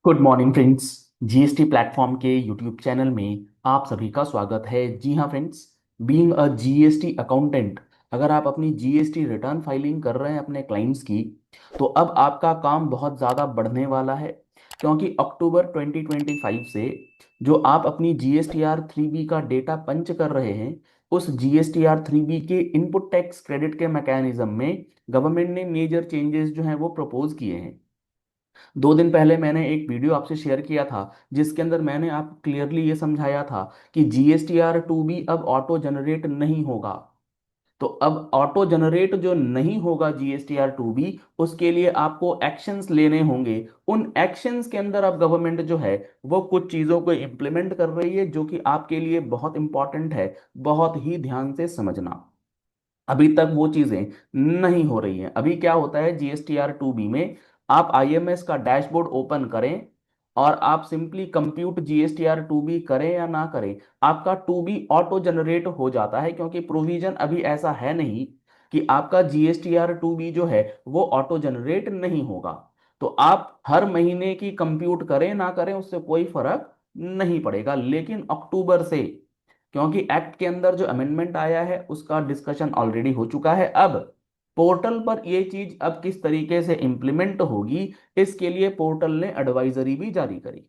Good morning friends. GST platform के YouTube channel में आप सभी का स्वागत है। जी हाँ friends, being a GST accountant, अगर आप अपनी जीएसटी रिटर्न फाइलिंग कर रहे हैं अपने क्लाइंट्स की, तो अब आपका काम बहुत ज़्यादा बढ़ने वाला है। क्योंकि अक्टूबर 2025 से जो आप अपनी GSTR 3B का डेटा पंच कर रहे हैं, उस GSTR 3B के इनपुट टैक्स क्रेडिट के मैकेनिज्म में गवर्नमेंट ने मेजर चेंजेस जो हैं वो प्रपोज किए हैं। 2 दिन पहले मैंने एक वीडियो आपसे शेयर किया था जिसके अंदर मैंने आप क्लियरली ये समझाया था कि GSTR 2B अब ऑटो जनरेट नहीं होगा। तो अब ऑटो जनरेट जो नहीं होगा GSTR 2B, उसके लिए आपको एक्शंस लेने होंगे। उन एक्शंस के अंदर अब गवर्नमेंट जो है वो कुछ चीज़ों को इम्प्लीमेंट कर रही है जो कि आपके लिए बहुत इंपॉर्टेंट है, बहुत ही ध्यान से समझना। अभी तक वो चीजें नहीं हो रही हैं। अभी क्या होता है GSTR 2B में, आप आईएमएस का डैशबोर्ड ओपन करें और आप सिंपली कंप्यूट GSTR 2B करें या ना करें, आपका 2B ऑटो जनरेट हो जाता है। क्योंकि प्रोविजन अभी ऐसा है नहीं कि आपका GSTR 2B जो है वो ऑटो जनरेट नहीं होगा। तो आप हर महीने की कंप्यूट करें ना करें उससे कोई फर्क नहीं पड़ेगा। लेकिन अक्टूबर से, क्योंकि एक्ट के अंदर जो अमेंडमेंट आया है उसका डिस्कशन ऑलरेडी हो चुका है, अब पोर्टल पर ये चीज अब किस तरीके से इंप्लीमेंट होगी, इसके लिए पोर्टल ने एडवाइजरी भी जारी करी।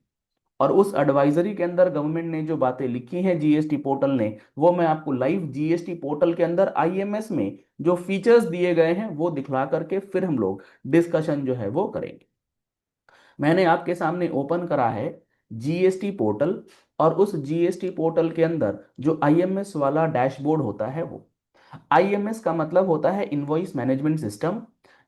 और उस एडवाइजरी के अंदर गवर्नमेंट ने जो बातें लिखी हैं जीएसटी पोर्टल ने, वो मैं आपको लाइव जीएसटी पोर्टल के अंदर आईएमएस में जो फीचर्स दिए गए हैं वो दिखला करके फिर हम लोग डिस्कशन जो है वो करेंगे। मैंने आपके सामने ओपन करा है जीएसटी पोर्टल, और उस जीएसटी पोर्टल के अंदर जो आईएमएस वाला डैशबोर्ड होता है, वो आईएमएस का मतलब होता है इनवॉइस मैनेजमेंट सिस्टम,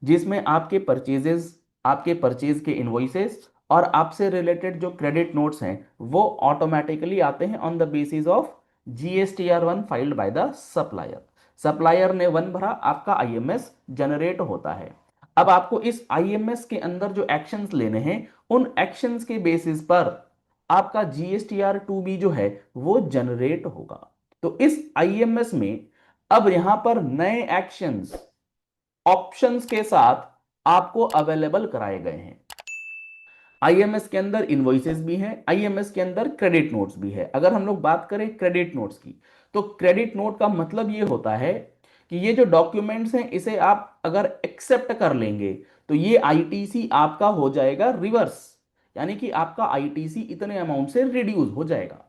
जिसमें आपके परचेजेस, आपके परचेज के इनवॉइसेस और आपसे रिलेटेड जो क्रेडिट नोट्स हैं वो ऑटोमेटिकली आते हैं on the basis of GSTR 1 filed by the supplier. Supplier ने वन भरा, आपका आईएमएस जनरेट होता है। अब आपको इस आईएमएस के अंदर जो एक्शंस लेने हैं, उन एक्शंस के बेसिस पर आपका GSTR 2B जो है वो जनरेट होगा। तो इस आईएमएस में अब यहां पर नए एक्शंस ऑप्शंस के साथ आपको अवेलेबल कराए गए हैं। आईएमएस के अंदर इनवॉइसेस भी हैं, आईएमएस के अंदर क्रेडिट नोट्स भी है। अगर हम लोग बात करें क्रेडिट नोट्स की, तो क्रेडिट नोट का मतलब ये होता है कि ये जो डॉक्यूमेंट्स हैं इसे आप अगर एक्सेप्ट कर लेंगे तो ये आईटीसी आपका हो जाएगा रिवर्स, यानी कि आपका आईटीसी इतने अमाउंट से रिड्यूस हो जाएगा।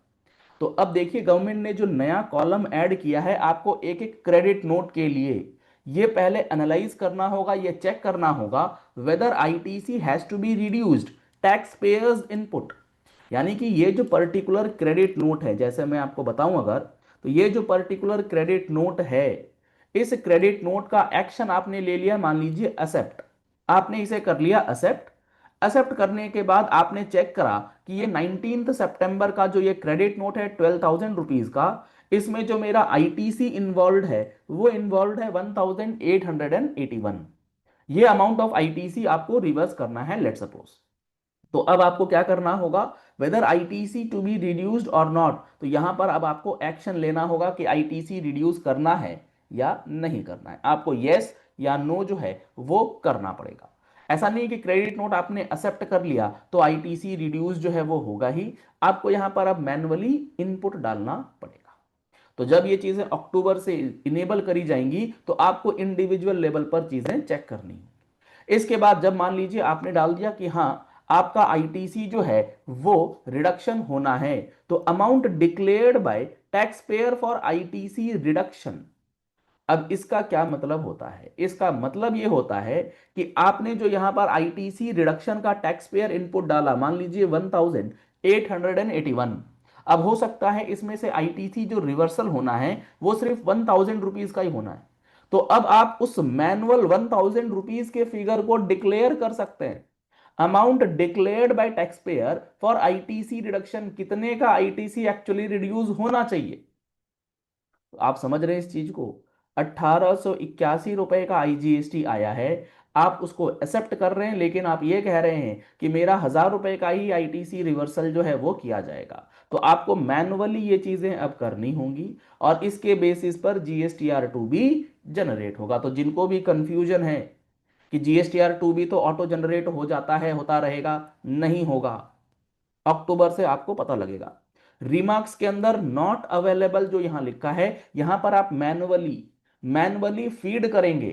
तो अब देखिए गवर्नमेंट ने जो नया कॉलम ऐड किया है आपको एक एक क्रेडिट नोट के लिए, ये पहले एनालाइज करना होगा, ये चेक करना होगा whether ITC has to be reduced taxpayers input. यानी कि ये जो पर्टिकुलर क्रेडिट नोट है, जैसे मैं आपको बताऊं अगर, तो ये जो पर्टिकुलर क्रेडिट नोट है, इस क्रेडिट नोट का एक्शन आपने ले लिया, मान लीजिए एक्सेप्ट, आपने इसे कर लिया एक्सेप्ट। एक्सेप्ट करने के बाद आपने चेक करा कि ये 19 सितंबर का जो ये क्रेडिट नोट है 12,000 रुपीज का, इसमें जो मेरा आईटीसी इन्वॉल्व है वो इन्वॉल्व है 1,881। ये अमाउंट ऑफ आईटीसी आपको रिवर्स करना है, लेट सपोज। तो अब आपको क्या करना होगा, whether ITC to be reduced और नॉट, तो यहां पर अब आपको एक्शन लेना होगा कि आईटीसी रिड्यूस करना है या नहीं करना है। आपको यस या नो जो है वो करना पड़ेगा। ऐसा नहीं कि क्रेडिट नोट आपने एक्सेप्ट कर लिया तो आईटीसी रिड्यूस जो है वो होगा ही, आपको यहां पर अब मैन्युअली इनपुट डालना पड़ेगा। तो जब ये चीजें अक्टूबर से इनेबल करी जाएंगी तो आपको इंडिविजुअल लेवल पर चीजें चेक करनी है। इसके बाद जब मान लीजिए आपने डाल दिया कि हाँ आपका आईटीसी जो है वो रिडक्शन होना है, तो amount declared by tax payer for ITC reduction. अब इसका क्या मतलब होता है, इसका मतलब ये होता है कि आपने जो यहां पर आईटीसी रिडक्शन का टैक्स पेयर इनपुट डाला, मान लीजिए 1,881, अब हो सकता है इसमें से आईटीसी जो रिवर्सल होना है वो सिर्फ 1,000 रुपीज का ही होना है। तो अब आप उस मैनुअल 1,000 रुपीज के फिगर को डिक्लेयर कर सकते हैं। Amount declared by tax payer for ITC reduction, कितने का आईटीसी एक्चुअली रिड्यूस होना चाहिए। तो आप समझ रहे हैं इस चीज को, 1,881 रुपए का आईजीएसटी आया है, आप उसको एक्सेप्ट कर रहे हैं, लेकिन आप ये कह रहे हैं कि मेरा 1,000 रुपए का ही आईटीसी रिवर्सल जो है वो किया जाएगा। तो आपको मैनुअली ये चीजें अब करनी होंगी और इसके बेसिस पर GSTR 2B जनरेट होगा। तो जिनको भी कंफ्यूजन है कि GSTR 2B तो ऑटो जनरेट हो जाता है, होता रहेगा, नहीं होगा। अक्टूबर से आपको पता लगेगा। रिमार्क्स के अंदर नॉट अवेलेबल जो यहां लिखा है, यहां पर आप मैनुअली मैनुअली फीड करेंगे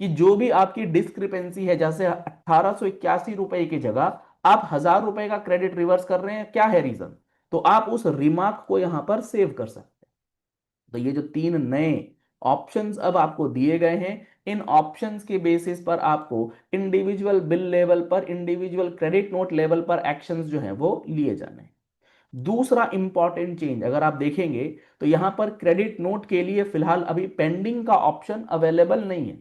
कि जो भी आपकी डिस्क्रिपेंसी है, जैसे 1881 रुपए की जगह आप 1000 रुपए का क्रेडिट रिवर्स कर रहे हैं, क्या है रीजन, तो आप उस रिमार्क को यहां पर सेव कर सकते हैं। तो ये जो तीन नए ऑप्शंस अब आपको दिए गए हैं, इन ऑप्शंस के बेसिस पर आपको इंडिविजुअल बिल लेवल पर, इंडिविजुअल क्रेडिट नोट लेवल पर एक्शंस जो हैं वो लिए जाने हैं। दूसरा इंपॉर्टेंट चेंज अगर आप देखेंगे तो यहां पर क्रेडिट नोट के लिए फिलहाल अभी पेंडिंग का ऑप्शन अवेलेबल नहीं है।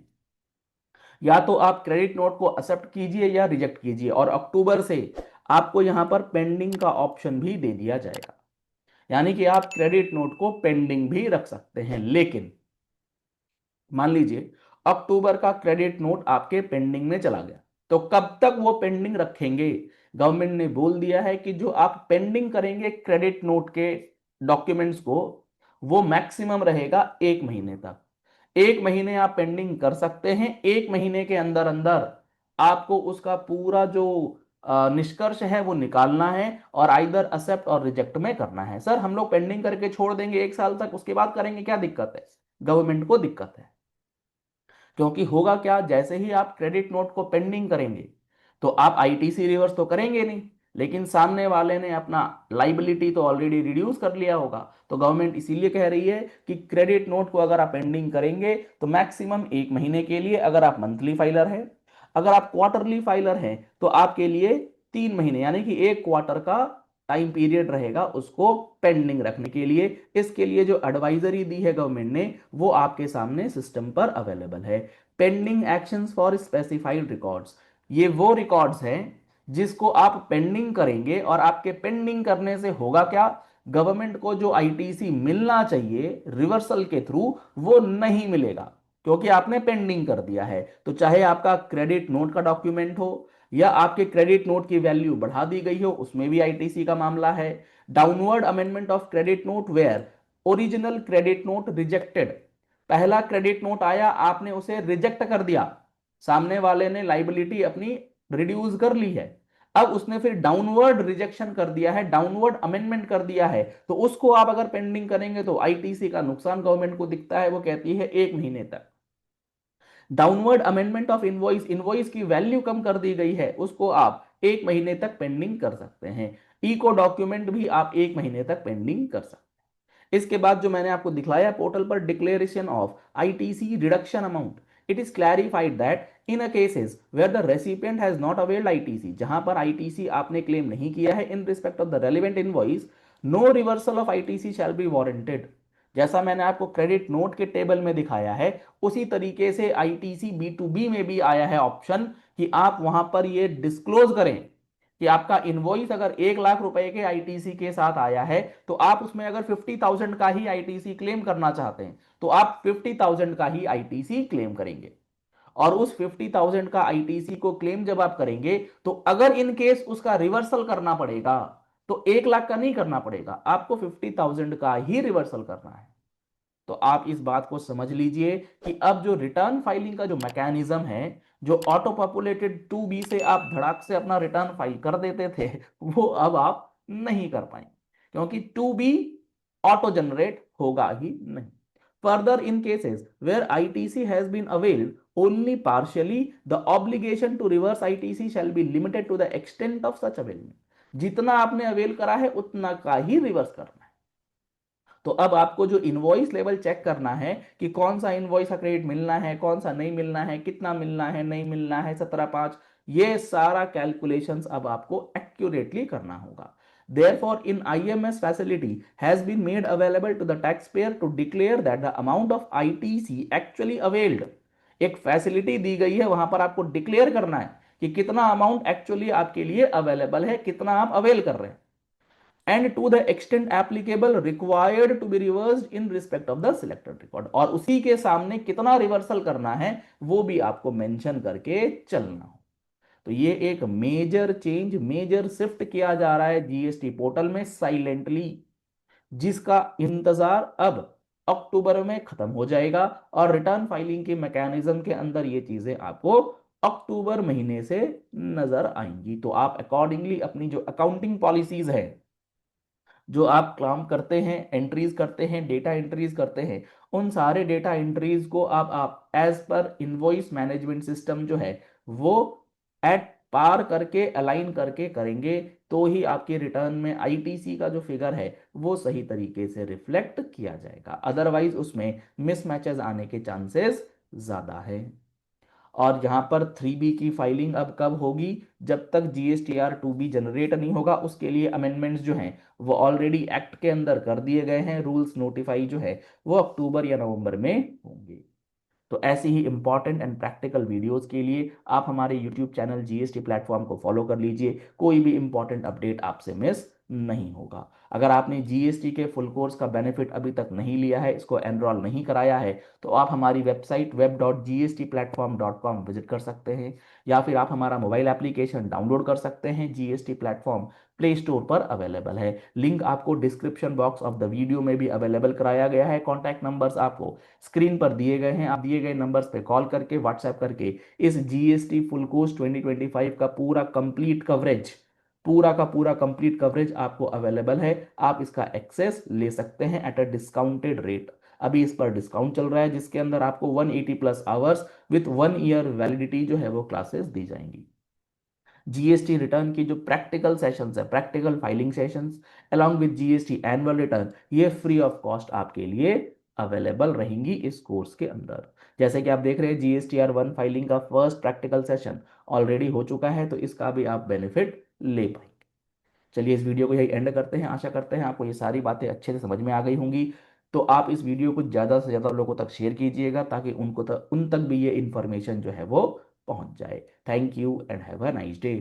या तो आप क्रेडिट नोट को एक्सेप्ट कीजिए या रिजेक्ट कीजिए, और अक्टूबर से आपको यहां पर पेंडिंग का ऑप्शन भी दे दिया जाएगा। यानी कि आप क्रेडिट नोट को पेंडिंग भी रख सकते हैं। लेकिन मान लीजिए अक्टूबर का क्रेडिट नोट आपके पेंडिंग में चला गया, तो कब तक वो पेंडिंग रखेंगे? गवर्नमेंट ने बोल दिया है कि जो आप पेंडिंग करेंगे क्रेडिट नोट के डॉक्यूमेंट्स को, वो मैक्सिमम रहेगा 1 महीने तक। 1 महीने आप पेंडिंग कर सकते हैं। 1 महीने के अंदर अंदर आपको उसका पूरा जो निष्कर्ष है वो निकालना है, और आइदर एक्सेप्ट और रिजेक्ट में करना है। सर हम लोग पेंडिंग करके छोड़ देंगे 1 साल तक, उसके बाद करेंगे, क्या दिक्कत है? गवर्नमेंट को दिक्कत है। क्योंकि होगा क्या, जैसे ही आप क्रेडिट नोट को पेंडिंग करेंगे तो आप आईटीसी रिवर्स तो करेंगे नहीं, लेकिन सामने वाले ने अपना लाइबिलिटी तो ऑलरेडी रिड्यूस कर लिया होगा। तो गवर्नमेंट इसीलिए कह रही है कि क्रेडिट नोट को अगर आप पेंडिंग करेंगे तो मैक्सिमम 1 महीने के लिए, अगर आप मंथली फाइलर हैं। अगर आप क्वार्टरली फाइलर हैं तो आपके लिए 3 महीने, यानी कि 1 क्वार्टर का टाइम पीरियड रहेगा उसको पेंडिंग रखने के लिए। इसके लिए जो एडवाइजरी दी है गवर्नमेंट ने, वो आपके सामने सिस्टम पर अवेलेबल है। Pending actions for specified records, ये वो रिकॉर्ड्स हैं जिसको आप पेंडिंग करेंगे, और आपके पेंडिंग करने से होगा क्या, गवर्नमेंट को जो आईटीसी मिलना चाहिए रिवर्सल के थ्रू वो नहीं मिलेगा, क्योंकि आपने पेंडिंग कर दिया है। तो चाहे आपका क्रेडिट नोट का डॉक्यूमेंट हो, या आपके क्रेडिट नोट की वैल्यू बढ़ा दी गई हो, उसमें भी आईटीसी का मामला है। Downward amendment of credit note where original credit note rejected, पहला क्रेडिट नोट आया, आपने उसे रिजेक्ट कर दिया, सामने वाले ने लाइबिलिटी अपनी रिड्यूस कर ली है, अब उसने फिर डाउनवर्ड रिजेक्शन कर दिया है, डाउनवर्ड अमेंडमेंट कर दिया है, तो उसको आप अगर पेंडिंग करेंगे तो आईटीसी का नुकसान गवर्नमेंट को दिखता है, वो कहती है 1 महीने तक। Downward amendment of invoice, invoice की वैल्यू कम कर दी गई है, उसको आप 1 महीने तक पेंडिंग कर सकते हैं। इको डॉक्यूमेंट भी आप 1 महीने तक पेंडिंग कर सकते हैं। इसके बाद जो मैंने आपको दिखलाया पोर्टल पर, declaration of ITC reduction amount, it is clarified that in a cases where the recipient has not availed ITC, जहां पर आईटीसी आपने क्लेम नहीं किया है in respect of the relevant invoice, no reversal of ITC shall be warranted. जैसा मैंने आपको credit note के टेबल में दिखाया है, उसी तरीके से आईटीसी बी में भी आया है ऑप्शन कि आप वहां पर ये डिस्क्लोज करें कि आपका इनवॉइस अगर 1 लाख रुपए के आईटीसी के साथ आया है, तो आप उसमें अगर 50,000 का ही आईटीसी क्लेम करना चाहते हैं तो आप 50,000 का ही आईटीसी क्लेम करेंगे। और उस 50,000 का आईटीसी को क्लेम जब आप करेंगे, तो अगर इन केस उसका रिवर्सल करना पड़ेगा तो 1 लाख का नहीं करना पड़ेगा, आपको 50,000 का ही रिवर्सल करना है। तो आप इस बात को समझ लीजिए कि अब जो रिटर्न फाइलिंग का जो मैकेनिज्म है, जो ऑटो पॉपुलेटेड 2B से आप धड़ाक से अपना रिटर्न फाइल कर देते थे, वो अब आप नहीं कर पाएंगे, क्योंकि 2B ऑटो जनरेट होगा ही नहीं। Further in cases where ITC has been availed only partially, the obligation to reverse ITC shall be limited to the extent of such availment, जितना आपने अवेल करा है उतना का ही रिवर्स करना है। तो अब आपको जो इनवॉइस लेवल चेक करना है कि कौन सा इनवॉइस का क्रेडिट मिलना है, कौन सा नहीं मिलना है, कितना मिलना है, नहीं मिलना है, 17/5, ये सारा कैलकुलेशंस अब आपको एक्यूरेटली करना होगा। Therefore, in IMS facility has been made available to the taxpayer to declare that the amount of ITC actually availed, एक फैसिलिटी दी गई है, वहां पर आपको डिक्लेयर करना है कि कितना अमाउंट एक्चुअली आपके लिए अवेलेबल है, कितना आप अवेल कर रहे हैं, and to the extent applicable required to be reversed in respect of the selected record, और उसी के सामने कितना रिवर्सल करना है वो भी आपको मेंशन करके चलना हो। तो ये एक मेजर चेंज, मेजर शिफ्ट किया जा रहा है जीएसटी पोर्टल में साइलेंटली, जिसका इंतजार अब अक्टूबर में खत्म हो जाएगा, और रिटर्न फाइलिंग के मैकेनिज्म के अंदर ये चीजें आपको अक्टूबर महीने से नजर आएंगी। तो आप अकॉर्डिंगली अपनी जो अकाउंटिंग पॉलिसीज है, जो आप काम करते हैं, एंट्रीज करते हैं, डेटा एंट्रीज करते हैं, उन सारे डेटा एंट्रीज को आप as per invoice management system जो है वो एट पार करके अलाइन करके करेंगे, तो ही आपके रिटर्न में आईटीसी का जो फिगर है वो सही तरीके से रिफ्लेक्ट किया जाएगा। अदरवाइज उसमें मिसमैचेस आने के चांसेस ज्यादा है। और यहाँ पर 3B की फाइलिंग अब कब होगी? जब तक GSTR 2B जनरेट नहीं होगा, उसके लिए अमेंडमेंट्स जो हैं वो ऑलरेडी एक्ट के अंदर कर दिए गए हैं। रूल्स नोटिफाई जो है वो अक्टूबर या नवंबर में होंगे। तो ऐसी ही इंपॉर्टेंट एंड प्रैक्टिकल वीडियोस के लिए आप हमारे यूट्यूब चैनल जीएसटी प्लेटफॉर्म को फॉलो कर लीजिए। कोई भी इंपॉर्टेंट अपडेट आपसे मिस नहीं होगा। अगर आपने जीएसटी के फुल कोर्स का बेनिफिट अभी तक नहीं लिया है, इसको एनरोल नहीं कराया है, तो आप हमारी वेबसाइट web.gstplatform.com विजिट कर सकते हैं, या फिर आप हमारा मोबाइल एप्लीकेशन डाउनलोड कर सकते हैं। जीएसटी प्लेटफॉर्म प्ले स्टोर पर अवेलेबल है। लिंक आपको description box of the video में भी अवेलेबल कराया गया है। कॉन्टैक्ट नंबर्स आपको स्क्रीन पर दिए गए हैं। आप दिए गए नंबर्स पे कॉल करके, व्हाट्सएप करके इस जीएसटी फुल कोर्स 2025 का पूरा कंप्लीट कवरेज, पूरा का पूरा कंप्लीट कवरेज आपको अवेलेबल है। आप इसका एक्सेस ले सकते हैं एट अ डिस्काउंटेड रेट। अभी इस पर डिस्काउंट चल रहा है, जिसके अंदर आपको 180 plus hours with 1 year validity जो है वो क्लासेस दी जाएंगी। जीएसटी रिटर्न की जो प्रैक्टिकल सेशंस है, practical filing sessions along with GST annual return, ये फ्री ऑफ कॉस्ट आपके लिए अवेलेबल रहेंगी इस कोर्स के अंदर। जैसे कि आप देख रहे हैं, GSTR 1 फाइलिंग का फर्स्ट प्रैक्टिकल सेशन ऑलरेडी हो चुका है, तो इसका भी आप बेनिफिट ले पाएंगे। चलिए इस वीडियो को यही एंड करते हैं। आशा करते हैं आपको ये सारी बातें अच्छे से समझ में आ गई होंगी। तो आप इस वीडियो को ज़्यादा से ज़्यादा लोगों तक शेयर कीजिएगा, ताकि उन तक भी ये इन्फॉर्मेशन जो है वो पहुंच जाए। Thank you and have a nice day.